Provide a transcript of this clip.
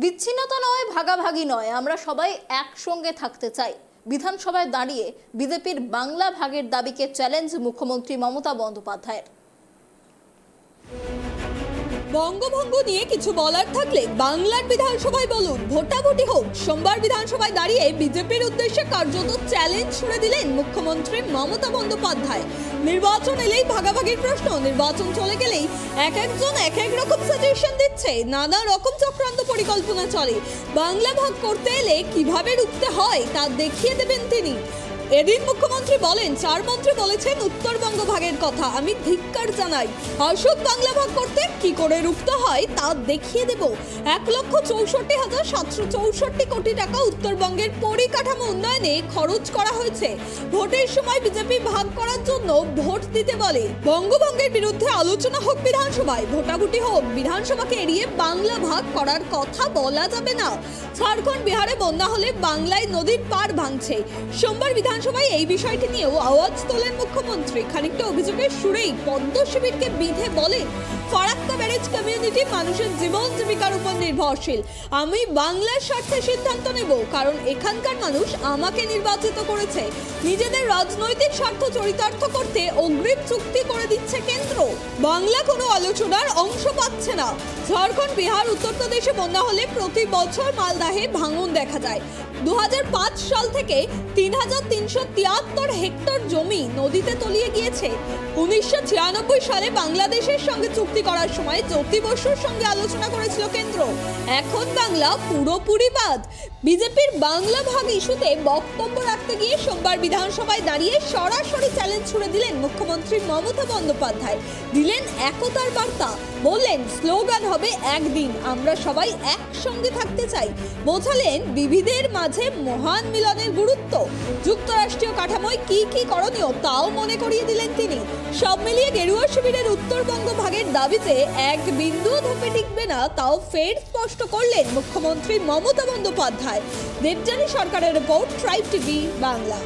বিচ্ছিন্নতা নয়, ভাগাভাগি নয়, আমরা সবাই একসঙ্গে থাকতে চাই। বিধানসভায় দাঁড়িয়ে বিজেপির বাংলা ভাগের দাবিকে চ্যালেঞ্জ মুখ্যমন্ত্রী মমতা বন্দ্যোপাধ্যায়ের। বঙ্গভঙ্গ নিয়ে কিছু বলার থাকলে বাংলার বিধানসভায় বলুন, ভোটাভুটি হোক। সোমবার বিধানসভায় দাঁড়িয়ে বিজেপির উদ্দেশ্যে কার্যত চ্যালেঞ্জ ছুড়ে দিলেন মুখ্যমন্ত্রী মমতা বন্দ্যোপাধ্যায়। নির্বাচন এলেই ভাগাভাগির প্রশ্ন, নির্বাচন চলে গেলেই এক একজন এক এক রকম সাজেশন দিচ্ছে, নানা রকম চক্রান্ত পরিকল্পনা চলে। বাংলা ভাগ করতে এলে কিভাবে রুখতে হয় তা দেখিয়ে দেবেন তিনি। এদিন মুখ্যমন্ত্রী বলেন, 4 মন্ত্রী বলেছেন উত্তরবঙ্গ ভাগের কথা, আমি ধিক্কার জানাই। আসুন বাংলা ভাগ করতে কি করে রুখতে হয় তা দেখিয়ে দেব। 1,64,764 কোটি টাকা উত্তরবঙ্গের পরিকাঠামো উন্নয়নে খরচ করা হয়েছে। ভোটের সময় বিজেপি ভাগ করার জন্য ভোট দিতে বলে। বঙ্গভঙ্গের বিরুদ্ধে আলোচনা হোক বিধানসভায়, ভোটাভুটি হোক, বিধানসভাকে এড়িয়ে বাংলা ভাগ করার কথা বলা যাবে না। ঝাড়খণ্ড বিহারে বন্যা হলে বাংলায় নদীর পাড় ভাঙছে। সোমবার বিধানসভায় এই বিষয়টি নিয়েও আওয়াজ তোলেন মুখ্যমন্ত্রী। খানিকটা অভিযোগের সুরেই পদ্ম শিবিরকে বিধে বলেন, ফারাক্কা ব্যারেজ কমিউনিটি মানুষের জীবন জীবিকার উপর নির্ভরশীল। আমি বাংলার স্বার্থে সিদ্ধান্ত নেব, কারণ এখানকার মানুষ আমাকে নির্বাচিত করেছে। নিজেদের রাজনৈতিক স্বার্থ চরিতার্থ করতে অগ্রিম চুক্তি করে দিচ্ছে কেন্দ্র। বাংলা কোনো আলোচনার অংশ পাচ্ছে না। ঝাড়খণ্ড, বিহার, উত্তরপ্রদেশে বন্যা হলে প্রতি বছর মালদাহে ভাঙন দেখা যায়। 2005 সাল থেকে 3,373 হেক্টর জমি নদীতে তলিয়ে গিয়েছে। 1996 সালে বাংলাদেশের সঙ্গে চুক্তি করার সময় জ্যোতি বসুর সঙ্গে আলোচনা করেছিল কেন্দ্র। এখন বাংলা পুরোপুরি বাদ। বিজেপির বাংলা ভাগ ইস্যুতে বক্তব্য রাখতে গিয়ে সোমবার বিধানসভায় দাঁড়িয়ে সরাসরি চ্যালেঞ্জ ছুড়ে দিলেন মুখ্যমন্ত্রী মমতা বন্দ্যোপাধ্যায়। দিলেন একতার বার্তা, বললেন স্লোগান হবে একদিন, আমরা সবাই একসঙ্গে থাকতে চাই। বোঝালেন বিবিধের মাঝে মহান মিলনের গুরুত্ব। যুক্তরাষ্ট্রীয় কাঠামোয় কি কি করণীয় তাও মনে করিয়ে দিলেন তিনি। সব মিলিয়ে গেরুয়া শিবিরের উত্তরবঙ্গ ভাগের দাবিতে এক বিন্দু ধোপে টিকবে না, তাও ফের স্পষ্ট করলেন মুখ্যমন্ত্রী মমতা বন্দ্যোপাধ্যায়। দেবযানী সরকারের রিপোর্ট, ট্রাইব টিভি বাংলা।